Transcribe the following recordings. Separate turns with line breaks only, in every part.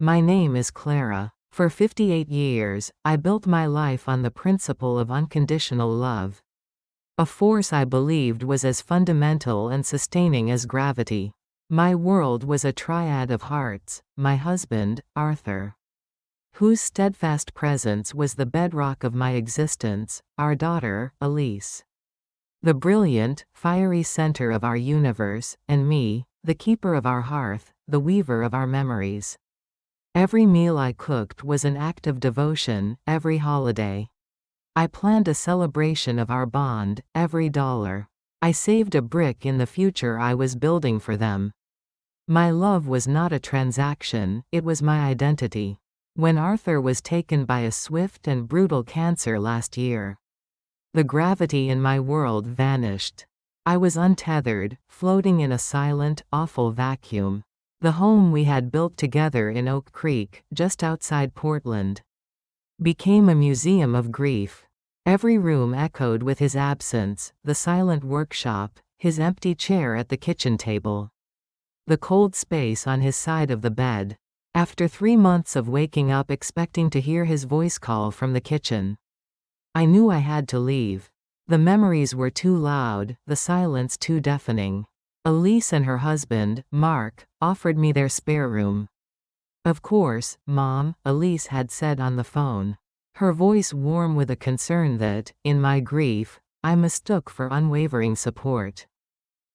My name is Clara. For 58 years, I built my life on the principle of unconditional love. A force I believed was as fundamental and sustaining as gravity. My world was a triad of hearts: my husband, Arthur, whose steadfast presence was the bedrock of my existence; our daughter, Elise, the brilliant, fiery center of our universe; and me, the keeper of our hearth, the weaver of our memories. Every meal I cooked was an act of devotion, every holiday I planned a celebration of our bond, every dollar I saved a brick in the future I was building for them. My love was not a transaction, it was my identity. When Arthur was taken by a swift and brutal cancer last year, the gravity in my world vanished. I was untethered, floating in a silent, awful vacuum. The home we had built together in Oak Creek, just outside Portland, became a museum of grief. Every room echoed with his absence: the silent workshop, his empty chair at the kitchen table, the cold space on his side of the bed. After 3 months of waking up expecting to hear his voice call from the kitchen, I knew I had to leave. The memories were too loud, the silence too deafening. Elise and her husband, Mark, offered me their spare room. "Of course, Mom," Elise had said on the phone, her voice warm with a concern that, in my grief, I mistook for unwavering support.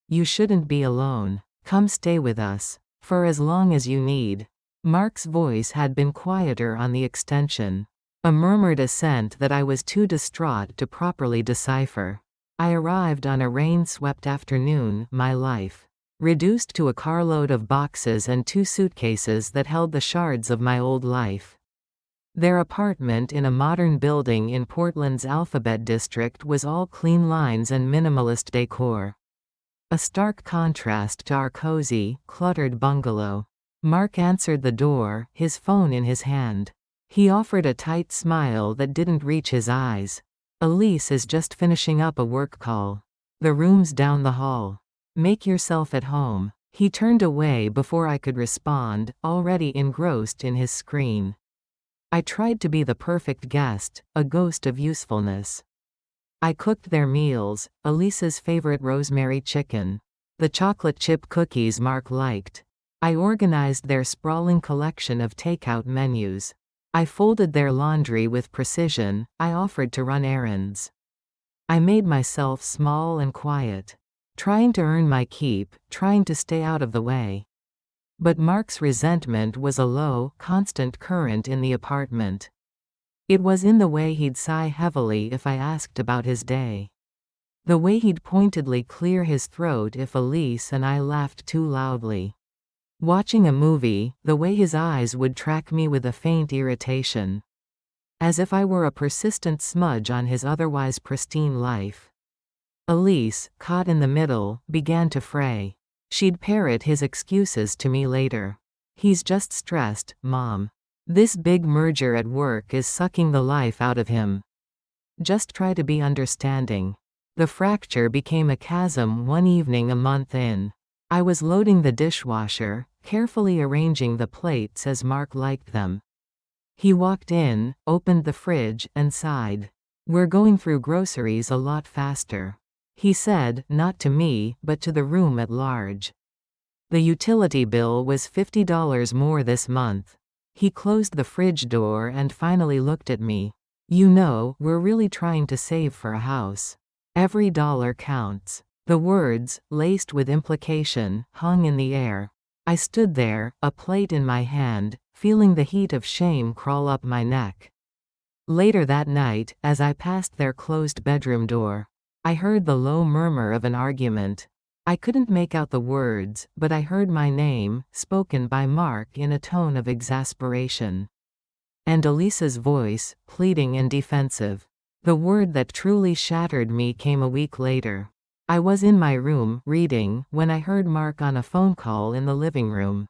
"You shouldn't be alone. Come stay with us. For as long as you need." Mark's voice had been quieter on the extension, a murmured assent that I was too distraught to properly decipher. I arrived on a rain-swept afternoon, my life reduced to a carload of boxes and 2 suitcases that held the shards of my old life. Their apartment in a modern building in Portland's Alphabet District was all clean lines and minimalist decor, a stark contrast to our cozy, cluttered bungalow. Mark answered the door, his phone in his hand. He offered a tight smile that didn't reach his eyes. "Elise is just finishing up a work call. The room's down the hall. Make yourself at home." He turned away before I could respond, already engrossed in his screen. I tried to be the perfect guest, a ghost of usefulness. I cooked their meals: Elise's favorite rosemary chicken, the chocolate chip cookies Mark liked. I organized their sprawling collection of takeout menus. I folded their laundry with precision. I offered to run errands. I made myself small and quiet, trying to earn my keep, trying to stay out of the way. But Mark's resentment was a low, constant current in the apartment. It was in the way he'd sigh heavily if I asked about his day, the way he'd pointedly clear his throat if Elise and I laughed too loudly. Watching a movie, the way his eyes would track me with a faint irritation, as if I were a persistent smudge on his otherwise pristine life. Elise, caught in the middle, began to fray. She'd parrot his excuses to me later. "He's just stressed, Mom. This big merger at work is sucking the life out of him. Just try to be understanding." The fracture became a chasm one evening a month in. I was loading the dishwasher, carefully arranging the plates as Mark liked them. He walked in, opened the fridge, and sighed. "We're going through groceries a lot faster," he said, not to me, but to the room at large. The utility bill was $50 more this month. He closed the fridge door and finally looked at me. "You know, we're really trying to save for a house. Every dollar counts." The words, laced with implication, hung in the air. I stood there, a plate in my hand, feeling the heat of shame crawl up my neck. Later that night, as I passed their closed bedroom door, I heard the low murmur of an argument. I couldn't make out the words, but I heard my name, spoken by Mark in a tone of exasperation, and Elise's voice, pleading and defensive. The word that truly shattered me came a week later. I was in my room, reading, when I heard Mark on a phone call in the living room.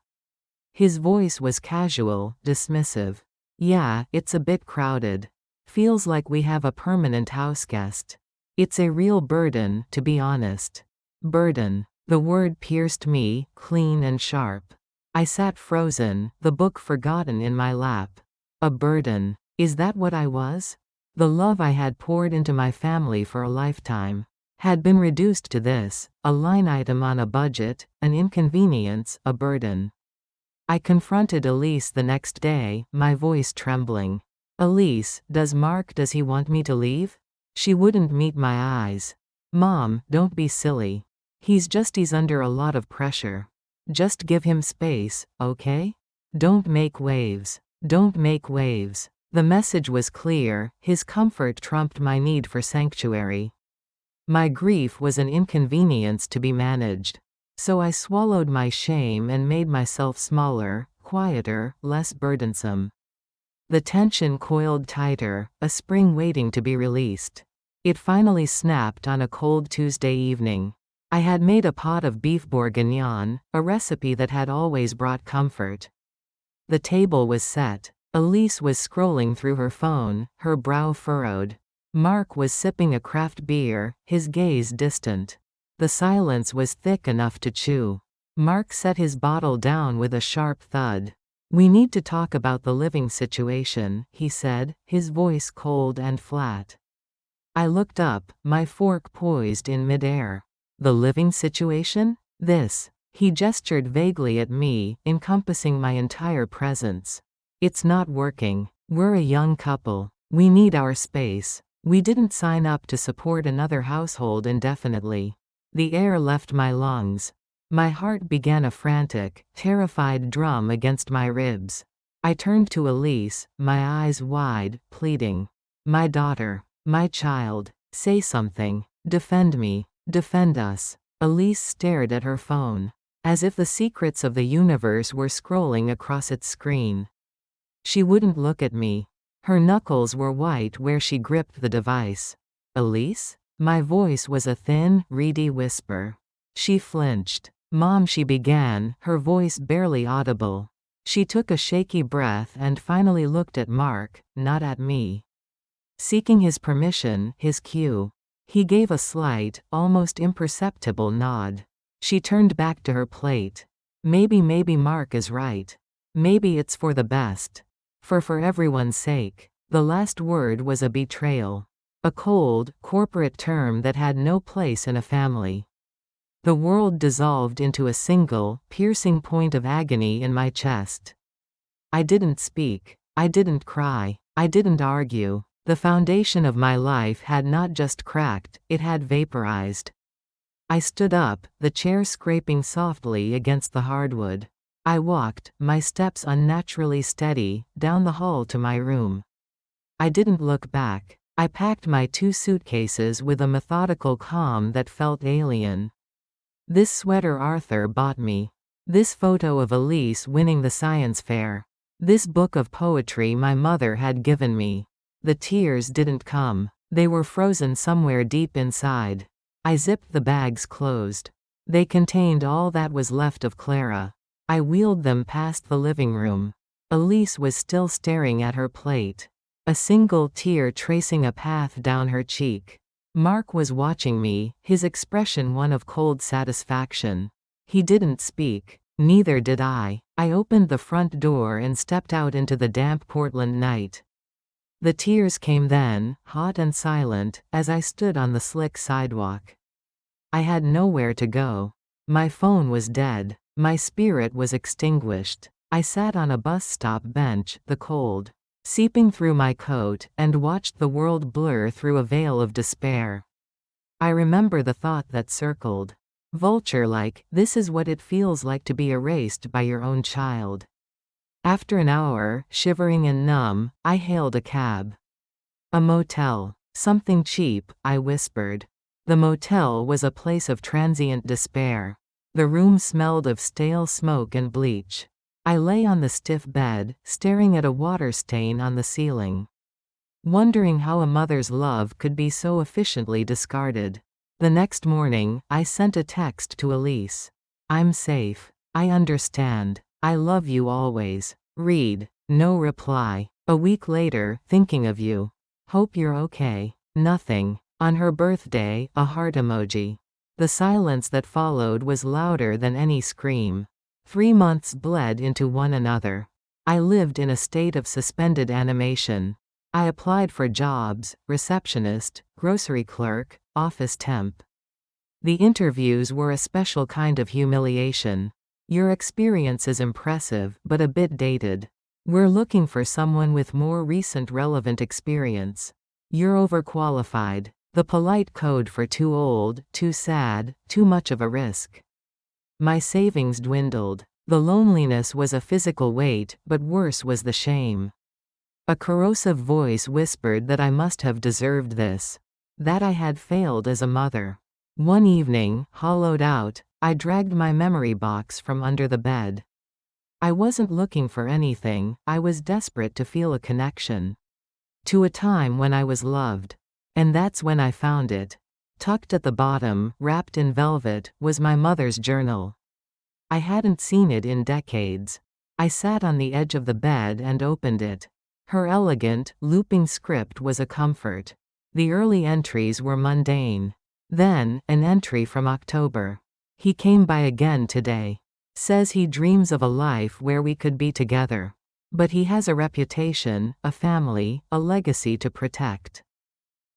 His voice was casual, dismissive. "Yeah, it's a bit crowded. Feels like we have a permanent houseguest. It's a real burden, to be honest." Burden. The word pierced me, clean and sharp. I sat frozen, the book forgotten in my lap. A burden. Is that what I was? The love I had poured into my family for a lifetime had been reduced to this, a line item on a budget, an inconvenience, a burden. I confronted Elise the next day, my voice trembling. Elise, does he want me to leave? She wouldn't meet my eyes. Mom, don't be silly. He's under a lot of pressure. Just give him space, okay? Don't make waves. Don't make waves. The message was clear, his comfort trumped my need for sanctuary. My grief was an inconvenience to be managed. So I swallowed my shame and made myself smaller, quieter, less burdensome. The tension coiled tighter, a spring waiting to be released. It finally snapped on a cold Tuesday evening. I had made a pot of beef bourguignon, a recipe that had always brought comfort. The table was set. Elise was scrolling through her phone, her brow furrowed. Mark was sipping a craft beer, his gaze distant. The silence was thick enough to chew. Mark set his bottle down with a sharp thud. "We need to talk about the living situation," he said, his voice cold and flat. I looked up, my fork poised in midair. The living situation? This. He gestured vaguely at me, encompassing my entire presence. It's not working. We're a young couple. We need our space. We didn't sign up to support another household indefinitely. The air left my lungs. My heart began a frantic, terrified drum against my ribs. I turned to Elise, my eyes wide, pleading. My daughter. My child. Say something. Defend me. Defend us. Elise stared at her phone, as if the secrets of the universe were scrolling across its screen. She wouldn't look at me. Her knuckles were white where she gripped the device. Elise? My voice was a thin, reedy whisper. She flinched. Mom, she began, her voice barely audible. She took a shaky breath and finally looked at Mark, not at me. Seeking his permission, his cue. He gave a slight, almost imperceptible nod. She turned back to her plate. Maybe Mark is right. Maybe it's for the best. For everyone's sake. The last word was a betrayal. A cold, corporate term that had no place in a family. The world dissolved into a single, piercing point of agony in my chest. I didn't speak. I didn't cry. I didn't argue. The foundation of my life had not just cracked, it had vaporized. I stood up, the chair scraping softly against the hardwood. I walked, my steps unnaturally steady, down the hall to my room. I didn't look back. I packed my 2 suitcases with a methodical calm that felt alien. This sweater Arthur bought me. This photo of Elise winning the science fair. This book of poetry my mother had given me. The tears didn't come. They were frozen somewhere deep inside. I zipped the bags closed. They contained all that was left of Clara. I wheeled them past the living room. Elise was still staring at her plate. A single tear tracing a path down her cheek. Mark was watching me, his expression one of cold satisfaction. He didn't speak. Neither did I. I opened the front door and stepped out into the damp Portland night. The tears came then, hot and silent, as I stood on the slick sidewalk. I had nowhere to go. My phone was dead. My spirit was extinguished. I sat on a bus stop bench, the cold seeping through my coat, and watched the world blur through a veil of despair. I remember the thought that circled. Vulture-like, this is what it feels like to be erased by your own child. After an hour, shivering and numb, I hailed a cab. A motel. Something cheap, I whispered. The motel was a place of transient despair. The room smelled of stale smoke and bleach. I lay on the stiff bed, staring at a water stain on the ceiling. Wondering how a mother's love could be so efficiently discarded. The next morning, I sent a text to Elise. I'm safe. I understand. I love you always. Read. No reply. A week later, thinking of you. Hope you're okay. Nothing. On her birthday, a heart emoji. The silence that followed was louder than any scream. 3 months bled into one another. I lived in a state of suspended animation. I applied for jobs: receptionist, grocery clerk, office temp. The interviews were a special kind of humiliation. Your experience is impressive, but a bit dated. We're looking for someone with more recent relevant experience. You're overqualified. The polite code for too old, too sad, too much of a risk. My savings dwindled. The loneliness was a physical weight, but worse was the shame. A corrosive voice whispered that I must have deserved this. That I had failed as a mother. One evening, hollowed out, I dragged my memory box from under the bed. I wasn't looking for anything, I was desperate to feel a connection. To a time when I was loved. And that's when I found it. Tucked at the bottom, wrapped in velvet, was my mother's journal. I hadn't seen it in decades. I sat on the edge of the bed and opened it. Her elegant, looping script was a comfort. The early entries were mundane. Then, an entry from October. He came by again today. Says he dreams of a life where we could be together. But he has a reputation, a family, a legacy to protect.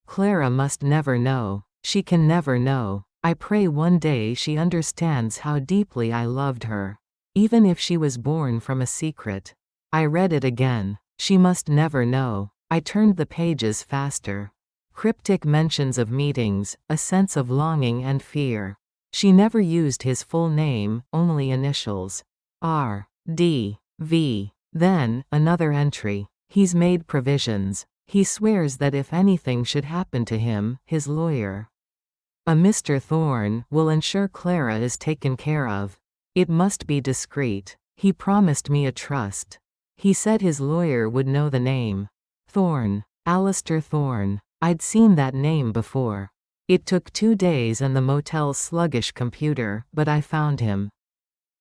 Clara must never know. She can never know. I pray one day she understands how deeply I loved her. Even if she was born from a secret. I read it again. She must never know. I turned the pages faster. Cryptic mentions of meetings, a sense of longing and fear. She never used his full name, only initials. R. D. V. Then, another entry. He's made provisions. He swears that if anything should happen to him, his lawyer, a Mr. Thorne, will ensure Clara is taken care of. It must be discreet. He promised me a trust. He said his lawyer would know the name. Thorne. Alistair Thorne. I'd seen that name before. It took 2 days and the motel's sluggish computer, but I found him.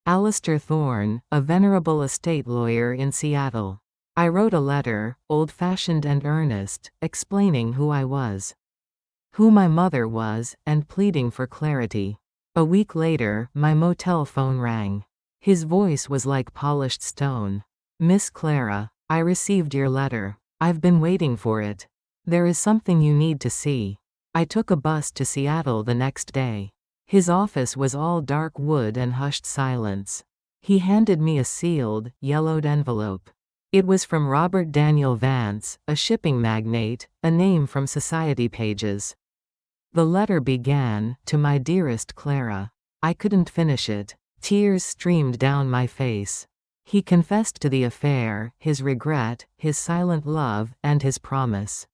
Alistair Thorne, a venerable estate lawyer in Seattle. I wrote a letter, old-fashioned and earnest, explaining who I was, who my mother was, and pleading for clarity. A week later, my motel phone rang. His voice was like polished stone. Miss Clara, I received your letter. I've been waiting for it. There is something you need to see. I took a bus to Seattle the next day. His office was all dark wood and hushed silence. He handed me a sealed, yellowed envelope. It was from Robert Daniel Vance, a shipping magnate, a name from society pages. The letter began, "To my dearest Clara." I couldn't finish it. Tears streamed down my face. He confessed to the affair, his regret, his silent love, and his promise.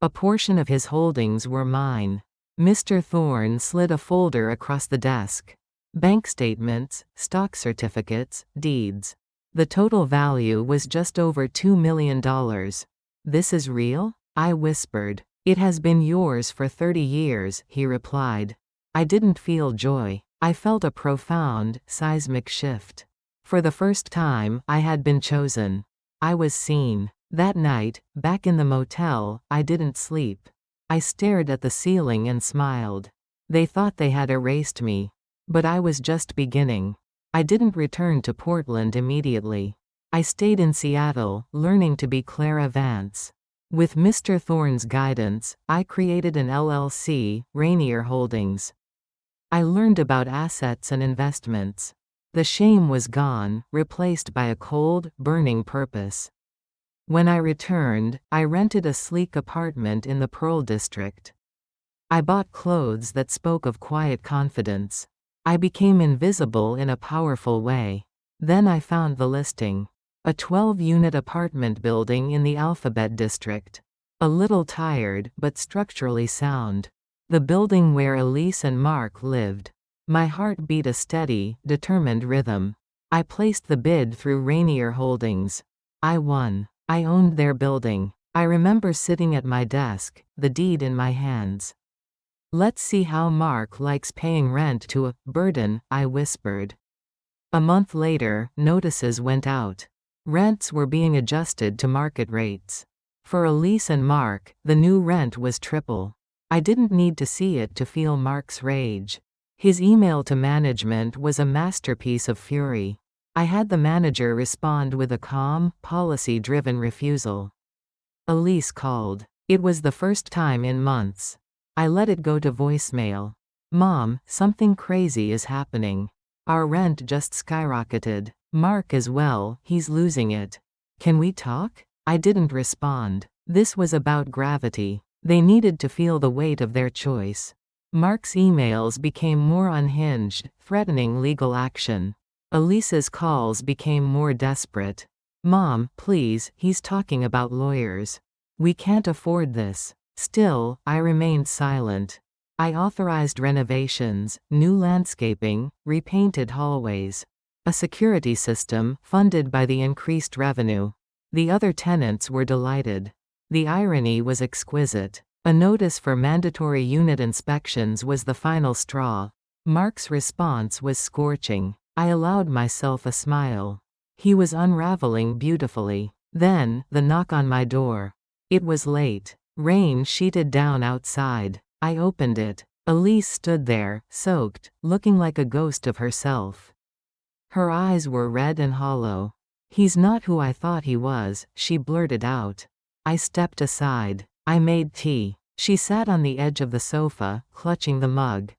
A portion of his holdings were mine. Mr. Thorne slid a folder across the desk. Bank statements, stock certificates, deeds. The total value was just over $2 million. "This is real?" I whispered. "It has been yours for 30 years, he replied. I didn't feel joy. I felt a profound, seismic shift. For the first time, I had been chosen. I was seen. That night, back in the motel, I didn't sleep. I stared at the ceiling and smiled. They thought they had erased me. But I was just beginning. I didn't return to Portland immediately. I stayed in Seattle, learning to be Clara Vance. With Mr. Thorne's guidance, I created an LLC, Rainier Holdings. I learned about assets and investments. The shame was gone, replaced by a cold, burning purpose. When I returned, I rented a sleek apartment in the Pearl District. I bought clothes that spoke of quiet confidence. I became invisible in a powerful way. Then I found the listing. A 12-unit apartment building in the Alphabet District. A little tired, but structurally sound. The building where Elise and Mark lived. My heart beat a steady, determined rhythm. I placed the bid through Rainier Holdings. I won. I owned their building. I remember sitting at my desk, the deed in my hands. "Let's see how Mark likes paying rent to a burden," I whispered. A month later, notices went out. Rents were being adjusted to market rates. For Elise and Mark, the new rent was triple. I didn't need to see it to feel Mark's rage. His email to management was a masterpiece of fury. I had the manager respond with a calm, policy-driven refusal. Elise called. It was the first time in months. I let it go to voicemail. Mom, something crazy is happening. Our rent just skyrocketed. Mark as well, he's losing it. Can we talk? I didn't respond. This was about gravity. They needed to feel the weight of their choice. Mark's emails became more unhinged, threatening legal action. Elise's calls became more desperate. Mom, please, he's talking about lawyers. We can't afford this. Still, I remained silent. I authorized renovations, new landscaping, repainted hallways. A security system, funded by the increased revenue. The other tenants were delighted. The irony was exquisite. A notice for mandatory unit inspections was the final straw. Mark's response was scorching. I allowed myself a smile. He was unraveling beautifully. Then, the knock on my door. It was late. Rain sheeted down outside. I opened it. Elise stood there, soaked, looking like a ghost of herself. Her eyes were red and hollow. He's not who I thought he was, she blurted out. I stepped aside. I made tea. She sat on the edge of the sofa, clutching the mug.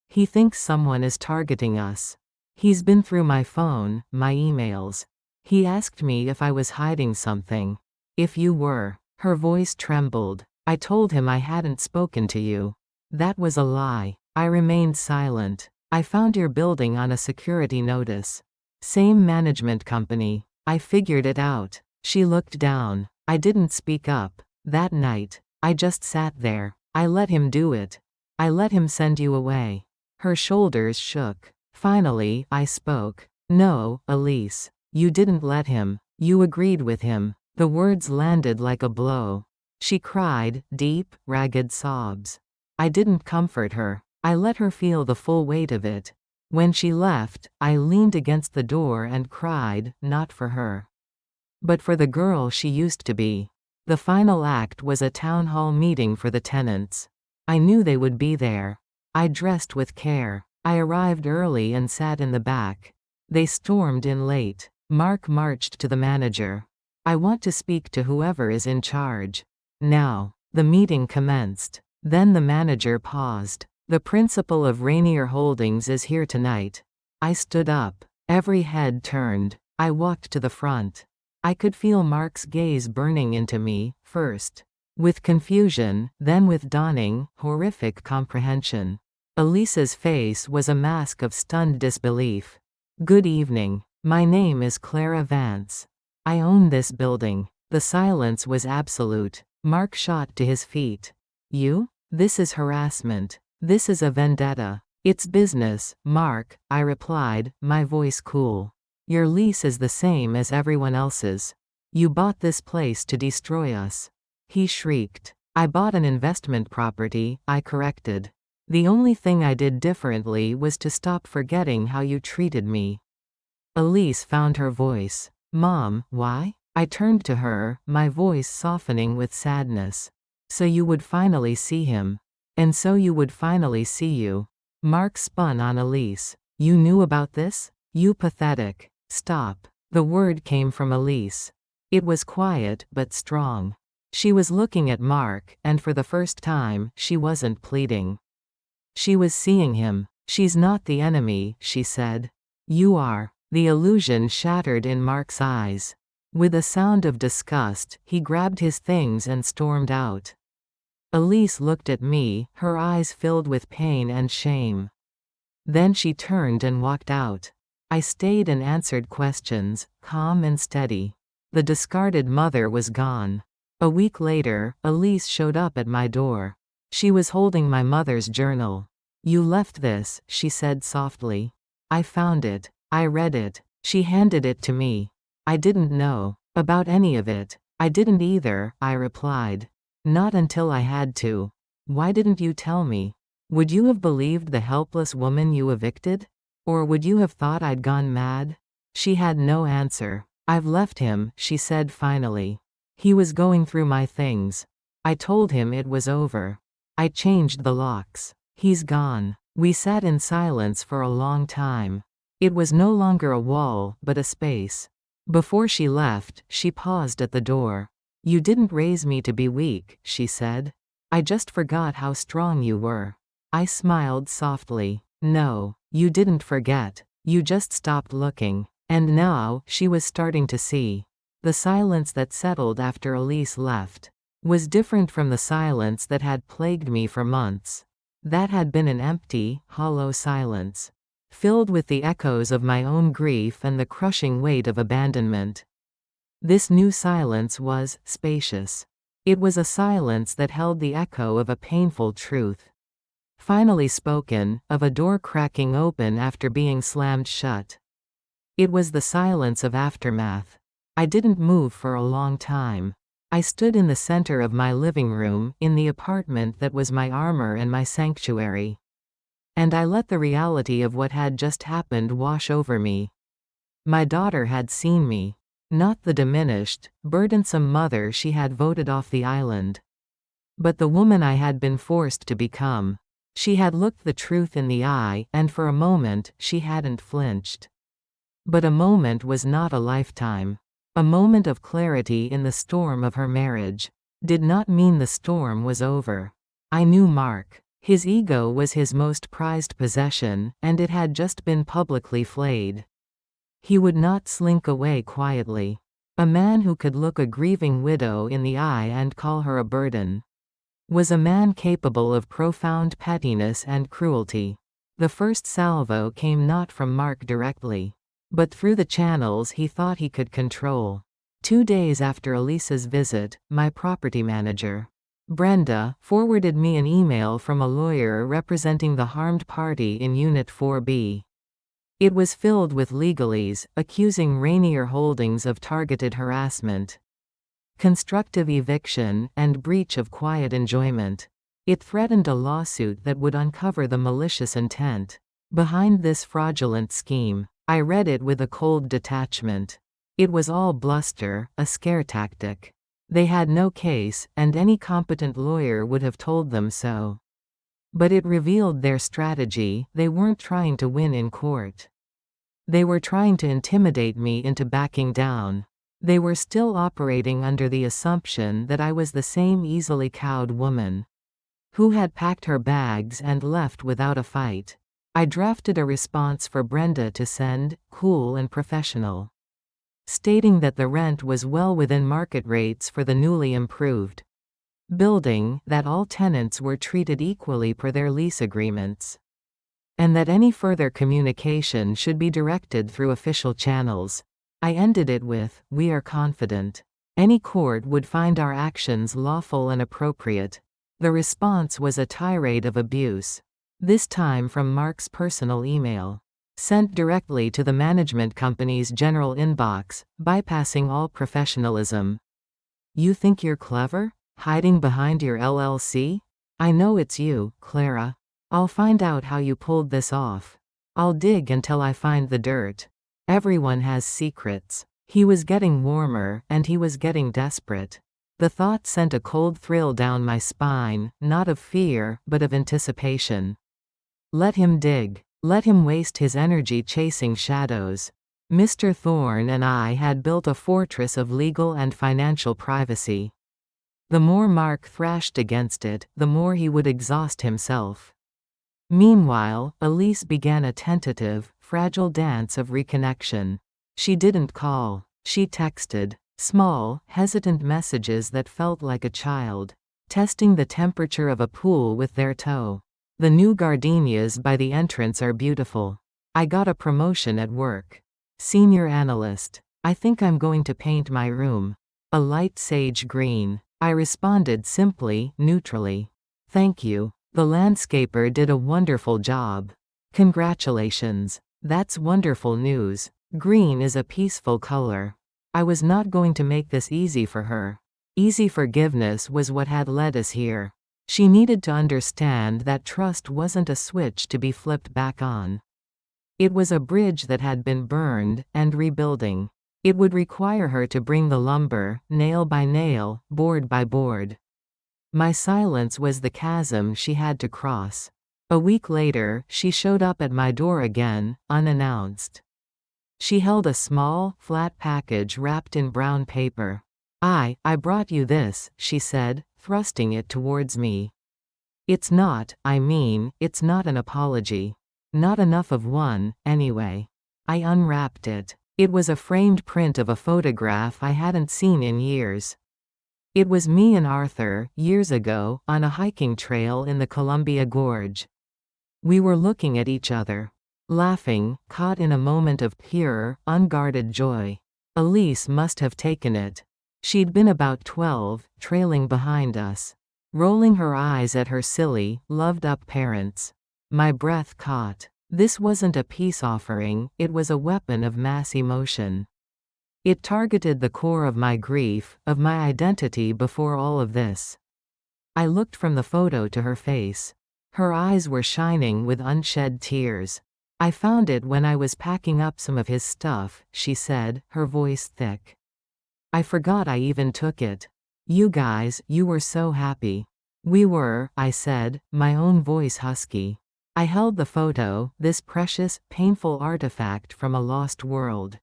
He thinks someone is targeting us. He's been through my phone, my emails. He asked me if I was hiding something. If you were. Her voice trembled. I told him I hadn't spoken to you. That was a lie. I remained silent. I found your building on a security notice. Same management company. I figured it out. She looked down. I didn't speak up. That night, I just sat there. I let him do it. I let him send you away. Her shoulders shook. Finally, I spoke. No, Elise. You didn't let him. You agreed with him. The words landed like a blow. She cried, deep, ragged sobs. I didn't comfort her. I let her feel the full weight of it. When she left, I leaned against the door and cried, not for her, but for the girl she used to be. The final act was a town hall meeting for the tenants. I knew they would be there. I dressed with care. I arrived early and sat in the back. They stormed in late. Mark marched to the manager. I want to speak to whoever is in charge. Now. The meeting commenced. Then the manager paused. The principal of Rainier Holdings is here tonight. I stood up. Every head turned. I walked to the front. I could feel Mark's gaze burning into me, first with confusion, then with dawning, horrific comprehension. Elise's face was a mask of stunned disbelief. Good evening. My name is Clara Vance. I own this building. The silence was absolute. Mark shot to his feet. You? This is harassment. This is a vendetta. It's business, Mark, I replied, my voice cool. Your lease is the same as everyone else's. You bought this place to destroy us. He shrieked. I bought an investment property, I corrected. The only thing I did differently was to stop forgetting how you treated me. Elise found her voice. Mom, why? I turned to her, my voice softening with sadness. So you would finally see him. And so you would finally see you. Mark spun on Elise. You knew about this? You pathetic. Stop. The word came from Elise. It was quiet, but strong. She was looking at Mark, and for the first time, she wasn't pleading. She was seeing him. She's not the enemy, she said. You are. The illusion shattered in Mark's eyes. With a sound of disgust, he grabbed his things and stormed out. Elise looked at me, her eyes filled with pain and shame. Then she turned and walked out. I stayed and answered questions, calm and steady. The discarded mother was gone. A week later, Elise showed up at my door. She was holding my mother's journal. You left this, she said softly. I found it. I read it. She handed it to me. I didn't know about any of it. I didn't either, I replied. Not until I had to. Why didn't you tell me? Would you have believed the helpless woman you evicted? Or would you have thought I'd gone mad? She had no answer. I've left him, she said finally. He was going through my things. I told him it was over. I changed the locks. He's gone. We sat in silence for a long time. It was no longer a wall, but a space. Before she left, she paused at the door. "You didn't raise me to be weak," she said. "I just forgot how strong you were." I smiled softly. "No, you didn't forget. You just stopped looking." And now, she was starting to see. The silence that settled after Elise left was different from the silence that had plagued me for months. That had been an empty, hollow silence, filled with the echoes of my own grief and the crushing weight of abandonment. This new silence was spacious. It was a silence that held the echo of a painful truth, finally spoken, of a door cracking open after being slammed shut. It was the silence of aftermath. I didn't move for a long time. I stood in the center of my living room, in the apartment that was my armor and my sanctuary. And I let the reality of what had just happened wash over me. My daughter had seen me. Not the diminished, burdensome mother she had voted off the island, but the woman I had been forced to become. She had looked the truth in the eye, and for a moment, she hadn't flinched. But a moment was not a lifetime. A moment of clarity in the storm of her marriage did not mean the storm was over. I knew Mark. His ego was his most prized possession, and it had just been publicly flayed. He would not slink away quietly. A man who could look a grieving widow in the eye and call her a burden was a man capable of profound pettiness and cruelty. The first salvo came not from Mark directly, but through the channels he thought he could control. 2 days after Elisa's visit, my property manager, Brenda, forwarded me an email from a lawyer representing the harmed party in Unit 4B. It was filled with legalese, accusing Rainier Holdings of targeted harassment, constructive eviction, and breach of quiet enjoyment. It threatened a lawsuit that would uncover the malicious intent behind this fraudulent scheme. I read it with a cold detachment. It was all bluster, a scare tactic. They had no case, and any competent lawyer would have told them so. But it revealed their strategy. They weren't trying to win in court. They were trying to intimidate me into backing down. They were still operating under the assumption that I was the same easily cowed woman who had packed her bags and left without a fight. I drafted a response for Brenda to send, cool and professional, stating that the rent was well within market rates for the newly improved building, that all tenants were treated equally per their lease agreements, and that any further communication should be directed through official channels. I ended it with, "We are confident any court would find our actions lawful and appropriate." The response was a tirade of abuse, this time from Mark's personal email, sent directly to the management company's general inbox, bypassing all professionalism. "You think you're clever? Hiding behind your LLC? I know it's you, Clara. I'll find out how you pulled this off. I'll dig until I find the dirt. Everyone has secrets." He was getting warmer, and he was getting desperate. The thought sent a cold thrill down my spine, not of fear, but of anticipation. Let him dig. Let him waste his energy chasing shadows. Mr. Thorne and I had built a fortress of legal and financial privacy. The more Mark thrashed against it, the more he would exhaust himself. Meanwhile, Elise began a tentative, fragile dance of reconnection. She didn't call. She texted. Small, hesitant messages that felt like a child testing the temperature of a pool with their toe. "The new gardenias by the entrance are beautiful. I got a promotion at work. Senior analyst. I think I'm going to paint my room a light sage green." I responded simply, neutrally. "Thank you. The landscaper did a wonderful job. Congratulations. That's wonderful news. Green is a peaceful color." I was not going to make this easy for her. Easy forgiveness was what had led us here. She needed to understand that trust wasn't a switch to be flipped back on. It was a bridge that had been burned, and rebuilding. It would require her to bring the lumber, nail by nail, board by board. My silence was the chasm she had to cross. A week later, she showed up at my door again, unannounced. She held a small, flat package wrapped in brown paper. I brought you this," she said, thrusting it towards me. It's not an apology. Not enough of one, anyway." I unwrapped it. It was a framed print of a photograph I hadn't seen in years. It was me and Arthur, years ago, on a hiking trail in the Columbia Gorge. We were looking at each other, laughing, caught in a moment of pure, unguarded joy. Elise must have taken it. She'd been about 12, trailing behind us, rolling her eyes at her silly, loved-up parents. My breath caught. This wasn't a peace offering, it was a weapon of mass emotion. It targeted the core of my grief, of my identity before all of this. I looked from the photo to her face. Her eyes were shining with unshed tears. "I found it when I was packing up some of his stuff," she said, her voice thick. "I forgot I even took it. You guys, you were so happy." "We were," I said, my own voice husky. I held the photo, this precious, painful artifact from a lost world.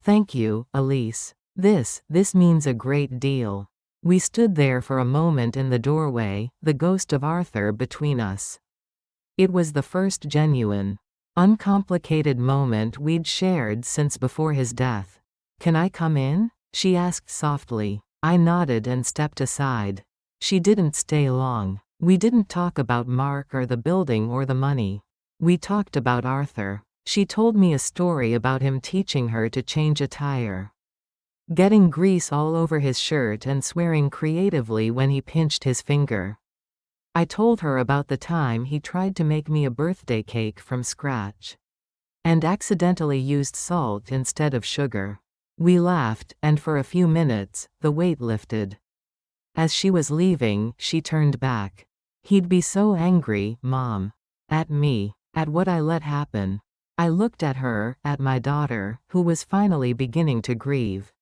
"Thank you, Elise. This means a great deal." We stood there for a moment in the doorway, the ghost of Arthur between us. It was the first genuine, uncomplicated moment we'd shared since before his death. "Can I come in?" she asked softly. I nodded and stepped aside. She didn't stay long. We didn't talk about Mark or the building or the money. We talked about Arthur. She told me a story about him teaching her to change a tire, getting grease all over his shirt and swearing creatively when he pinched his finger. I told her about the time he tried to make me a birthday cake from scratch, and accidentally used salt instead of sugar. We laughed, and for a few minutes, the weight lifted. As she was leaving, she turned back. "He'd be so angry, Mom." At me. At what I let happen. I looked at her, at my daughter, who was finally beginning to grieve.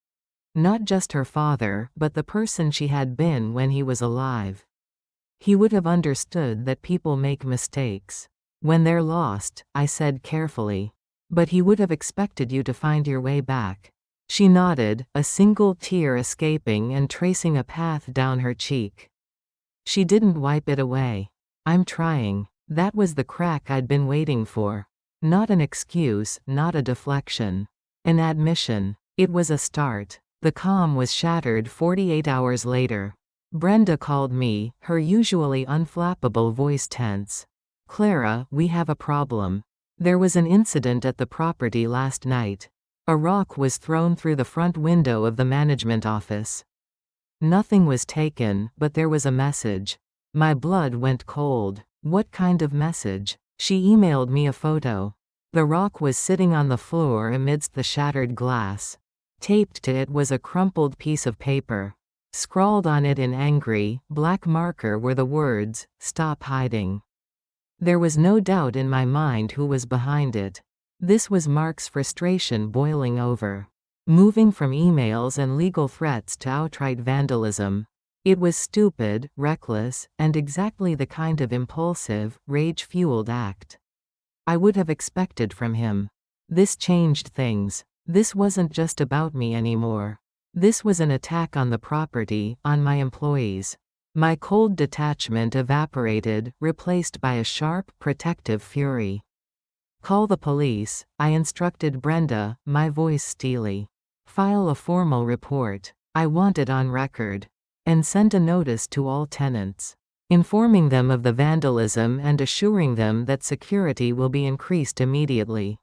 Not just her father, but the person she had been when he was alive. He would have understood that people make mistakes when they're lost, I said carefully. But he would have expected you to find your way back. She nodded, a single tear escaping and tracing a path down her cheek. She didn't wipe it away. "I'm trying." That was the crack I'd been waiting for. Not an excuse, not a deflection. An admission. It was a start. The calm was shattered 48 hours later. Brenda called me, her usually unflappable voice tense. "Clara, we have a problem. There was an incident at the property last night. A rock was thrown through the front window of the management office. Nothing was taken, but there was a message." My blood went cold. "What kind of message?" She emailed me a photo. The rock was sitting on the floor amidst the shattered glass. Taped to it was a crumpled piece of paper. Scrawled on it in angry, black marker were the words, "Stop hiding." There was no doubt in my mind who was behind it. This was Mark's frustration boiling over. Moving from emails and legal threats to outright vandalism. It was stupid, reckless, and exactly the kind of impulsive, rage-fueled act I would have expected from him. This changed things. This wasn't just about me anymore. This was an attack on the property, on my employees. My cold detachment evaporated, replaced by a sharp, protective fury. "Call the police," I instructed Brenda, my voice steely. "File a formal report. I want it on record. And send a notice to all tenants, informing them of the vandalism and assuring them that security will be increased immediately.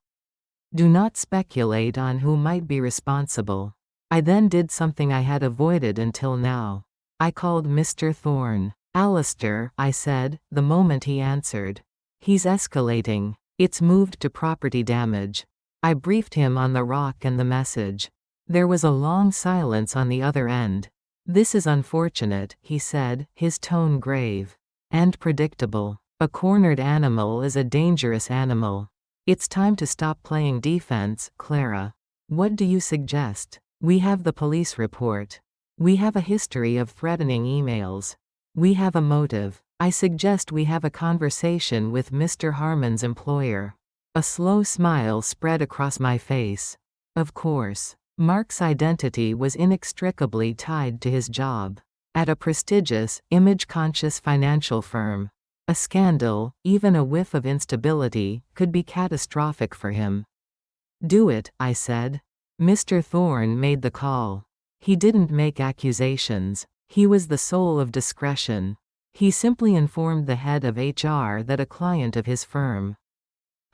Do not speculate on who might be responsible." I then did something I had avoided until now. I called Mr. Thorne. "Alistair," I said, the moment he answered. "He's escalating. It's moved to property damage." I briefed him on the rock and the message. There was a long silence on the other end. "This is unfortunate," he said, his tone grave. "And predictable. A cornered animal is a dangerous animal. It's time to stop playing defense, Clara. What do you suggest?" "We have the police report. We have a history of threatening emails. We have a motive." I suggest we have a conversation with Mr. Harmon's employer. A slow smile spread across my face. Of course. Mark's identity was inextricably tied to his job. At a prestigious, image-conscious financial firm. A scandal, even a whiff of instability, could be catastrophic for him. Do it, I said. Mr. Thorne made the call. He didn't make accusations. He was the soul of discretion. He simply informed the head of HR that a client of his firm,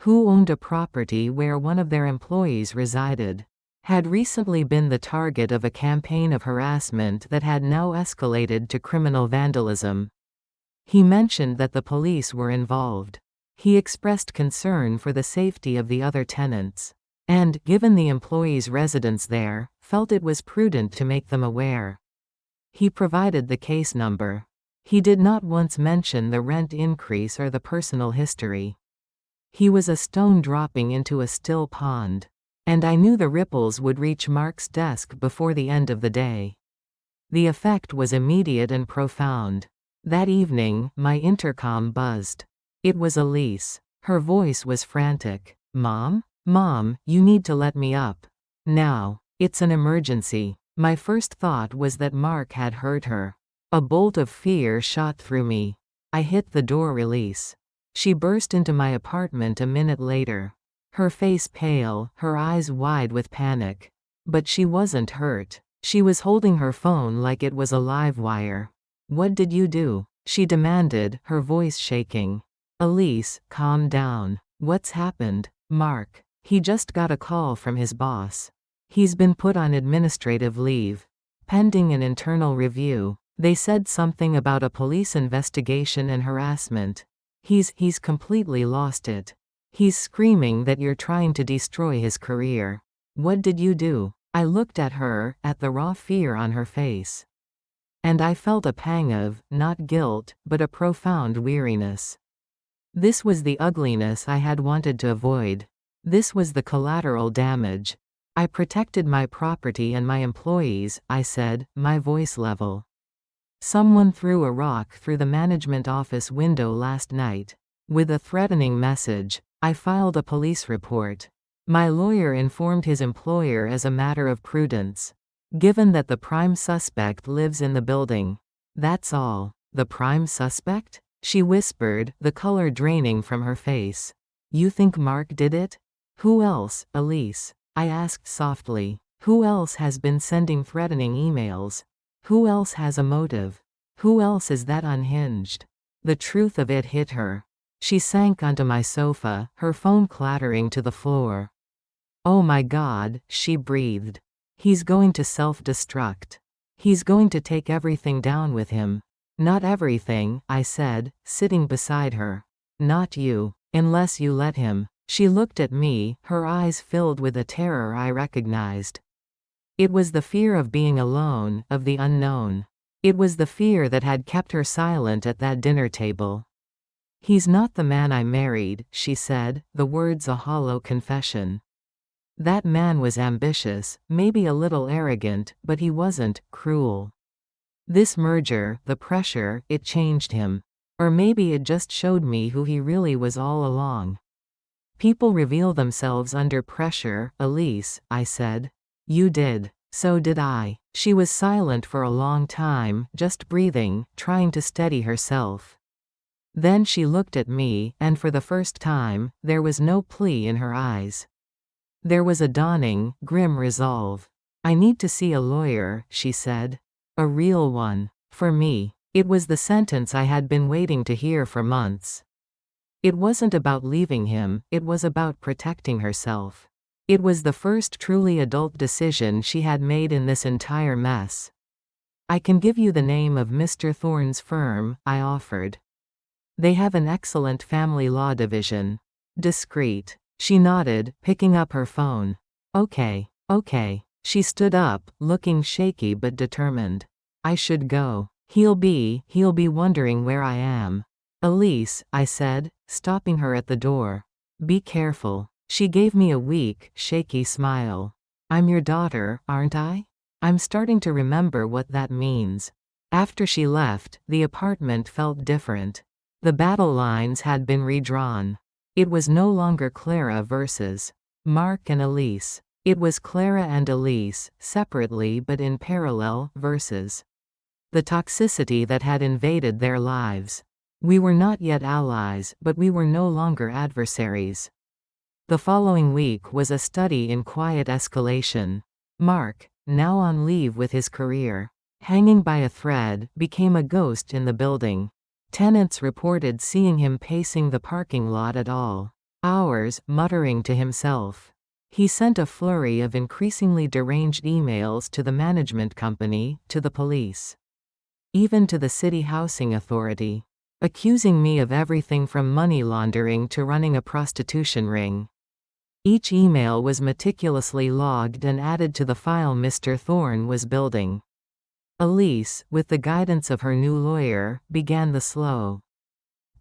who owned a property where one of their employees resided, had recently been the target of a campaign of harassment that had now escalated to criminal vandalism. He mentioned that the police were involved. He expressed concern for the safety of the other tenants, and, given the employees' residence there, felt it was prudent to make them aware. He provided the case number. He did not once mention the rent increase or the personal history. He was a stone dropping into a still pond, and I knew the ripples would reach Mark's desk before the end of the day. The effect was immediate and profound. That evening, my intercom buzzed. It was Elise. Her voice was frantic. "Mom? Mom, you need to let me up. Now. It's an emergency." My first thought was that Mark had hurt her. A bolt of fear shot through me. I hit the door release. She burst into my apartment a minute later. Her face pale, her eyes wide with panic. But she wasn't hurt. She was holding her phone like it was a live wire. "What did you do?" she demanded, her voice shaking. "Elise, calm down. What's happened?" "Mark. He just got a call from his boss. He's been put on administrative leave. Pending an internal review. They said something about a police investigation and harassment. He's completely lost it. He's screaming that you're trying to destroy his career." "What did you do?" I looked at her, at the raw fear on her face. And I felt a pang of, not guilt, but a profound weariness. This was the ugliness I had wanted to avoid. This was the collateral damage. "I protected my property and my employees," I said, my voice level. "Someone threw a rock through the management office window last night. With a threatening message. I filed a police report. My lawyer informed his employer as a matter of prudence. Given that the prime suspect lives in the building. That's all." "The prime suspect?" she whispered, the color draining from her face. "You think Mark did it?" "Who else, Elise?" I asked softly. "Who else has been sending threatening emails? Who else has a motive? Who else is that unhinged?" The truth of it hit her. She sank onto my sofa, her phone clattering to the floor. "Oh my God," she breathed. "He's going to self-destruct. He's going to take everything down with him." "Not everything," I said, sitting beside her. "Not you. Unless you let him." She looked at me, her eyes filled with a terror I recognized. It was the fear of being alone, of the unknown. It was the fear that had kept her silent at that dinner table. "He's not the man I married," she said, the words a hollow confession. "That man was ambitious, maybe a little arrogant, but he wasn't cruel. This merger, the pressure, it changed him. Or maybe it just showed me who he really was all along." "People reveal themselves under pressure, Elise," I said. "You did. So did I." She was silent for a long time, just breathing, trying to steady herself. Then she looked at me, and for the first time, there was no plea in her eyes. There was a dawning, grim resolve. "I need to see a lawyer," she said. "A real one. For me." It was the sentence I had been waiting to hear for months. It wasn't about leaving him, it was about protecting herself. It was the first truly adult decision she had made in this entire mess. "I can give you the name of Mr. Thorne's firm," I offered. "They have an excellent family law division." "Discreet." She nodded, picking up her phone. Okay. She stood up, looking shaky but determined. "I should go. He'll be wondering where I am." "Elise," I said, stopping her at the door. "Be careful." She gave me a weak, shaky smile. "I'm your daughter, aren't I? I'm starting to remember what that means." After she left, the apartment felt different. The battle lines had been redrawn. It was no longer Clara versus Mark and Elise. It was Clara and Elise, separately but in parallel, versus the toxicity that had invaded their lives. We were not yet allies, but we were no longer adversaries. The following week was a study in quiet escalation. Mark, now on leave with his career hanging by a thread, became a ghost in the building. Tenants reported seeing him pacing the parking lot at all hours, muttering to himself. He sent a flurry of increasingly deranged emails to the management company, to the police, even to the city housing authority, accusing me of everything from money laundering to running a prostitution ring. Each email was meticulously logged and added to the file Mr. Thorne was building. Elise, with the guidance of her new lawyer, began the slow,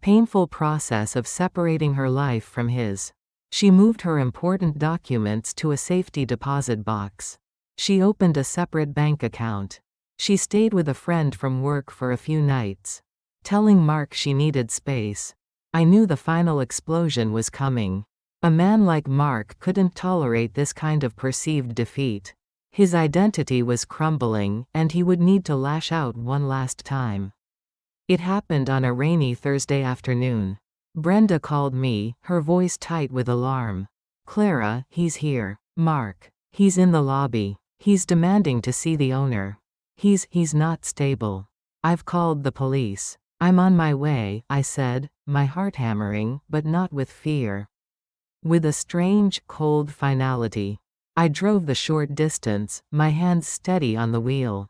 painful process of separating her life from his. She moved her important documents to a safety deposit box. She opened a separate bank account. She stayed with a friend from work for a few nights, telling Mark she needed space. I knew the final explosion was coming. A man like Mark couldn't tolerate this kind of perceived defeat. His identity was crumbling, and he would need to lash out one last time. It happened on a rainy Thursday afternoon. Brenda called me, her voice tight with alarm. "Clara, he's here. Mark. He's in the lobby. He's demanding to see the owner. He's not stable. I've called the police." "I'm on my way," I said, my heart hammering, but not with fear. With a strange, cold finality. I drove the short distance, my hands steady on the wheel.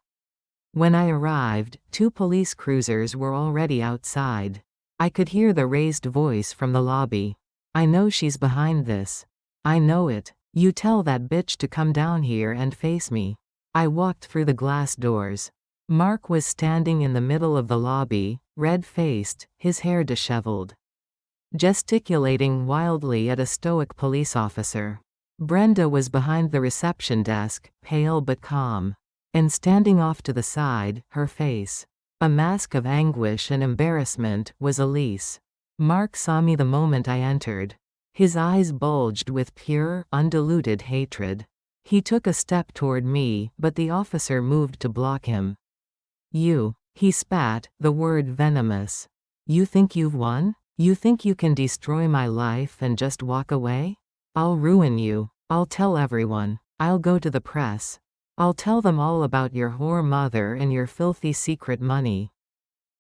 When I arrived, 2 police cruisers were already outside. I could hear the raised voice from the lobby. "I know she's behind this. I know it. You tell that bitch to come down here and face me." I walked through the glass doors. Mark was standing in the middle of the lobby, red-faced, his hair disheveled, gesticulating wildly at a stoic police officer. Brenda was behind the reception desk, pale but calm. And standing off to the side, her face a mask of anguish and embarrassment, was Elise. Mark saw me the moment I entered. His eyes bulged with pure, undiluted hatred. He took a step toward me, but the officer moved to block him. "You," he spat, the word venomous. "You think you've won? You think you can destroy my life and just walk away? I'll ruin you. I'll tell everyone. I'll go to the press. I'll tell them all about your whore mother and your filthy secret money."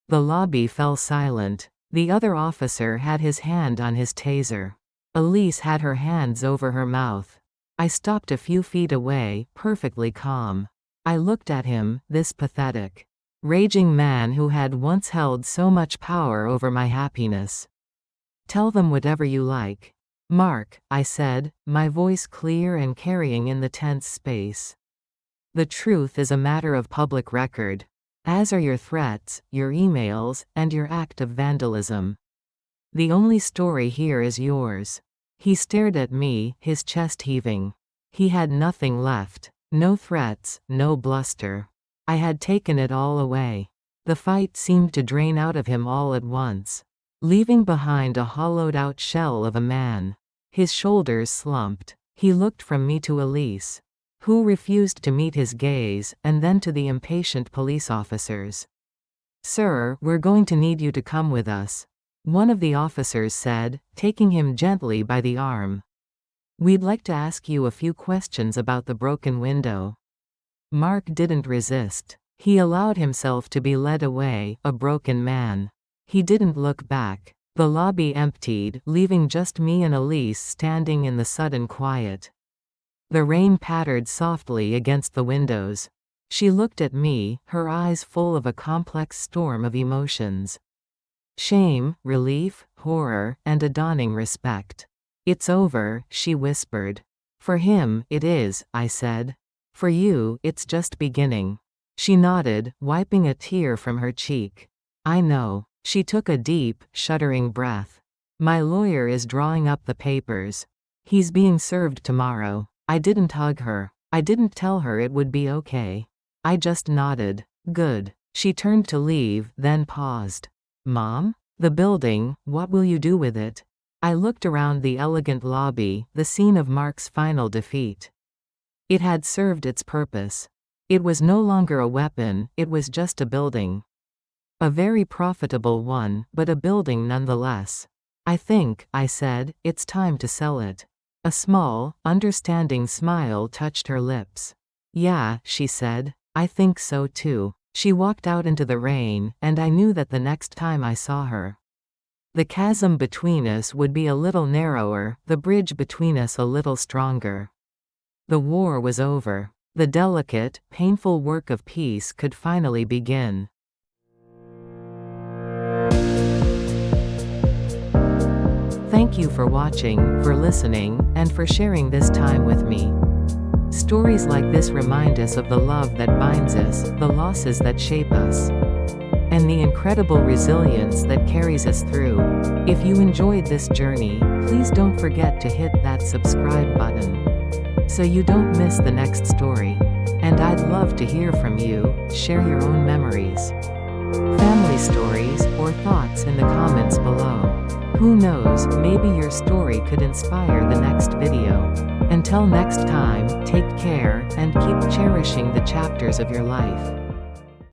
The lobby fell silent. The other officer had his hand on his taser. Elise had her hands over her mouth. I stopped a few feet away, perfectly calm. I looked at him, this pathetic, raging man who had once held so much power over my happiness. "Tell them whatever you like. Mark," I said, my voice clear and carrying in the tense space. "The truth is a matter of public record, as are your threats, your emails, and your act of vandalism. The only story here is yours." He stared at me, his chest heaving. He had nothing left. No threats, no bluster. I had taken it all away. The fight seemed to drain out of him all at once, leaving behind a hollowed-out shell of a man. His shoulders slumped. He looked from me to Elise, who refused to meet his gaze, and then to the impatient police officers. "Sir, we're going to need you to come with us," one of the officers said, taking him gently by the arm. "We'd like to ask you a few questions about the broken window." Mark didn't resist. He allowed himself to be led away, a broken man. He didn't look back. The lobby emptied, leaving just me and Elise standing in the sudden quiet. The rain pattered softly against the windows. She looked at me, her eyes full of a complex storm of emotions. Shame, relief, horror, and a dawning respect. "It's over," she whispered. "For him, it is," I said. "For you, it's just beginning." She nodded, wiping a tear from her cheek. "I know." She took a deep, shuddering breath. "My lawyer is drawing up the papers. He's being served tomorrow." I didn't hug her. I didn't tell her it would be okay. I just nodded. "Good." She turned to leave, then paused. Mom? The building, what will you do with it? I looked around the elegant lobby, the scene of Mark's final defeat. It had served its purpose. It was no longer a weapon, it was just a building. A very profitable one, but a building nonetheless. I think, I said, it's time to sell it. A small, understanding smile touched her lips. Yeah, she said, I think so too. She walked out into the rain, and I knew that the next time I saw her, the chasm between us would be a little narrower, the bridge between us a little stronger. The war was over. The delicate, painful work of peace could finally begin. Thank you for watching, for listening, and for sharing this time with me. Stories like this remind us of the love that binds us, the losses that shape us, and the incredible resilience that carries us through. If you enjoyed this journey, please don't forget to hit that subscribe button, so you don't miss the next story. And I'd love to hear from you. Share your own memories, family stories, or thoughts in the comments below. Who knows, maybe your story could inspire the next video. Until next time, take care, and keep cherishing the chapters of your life.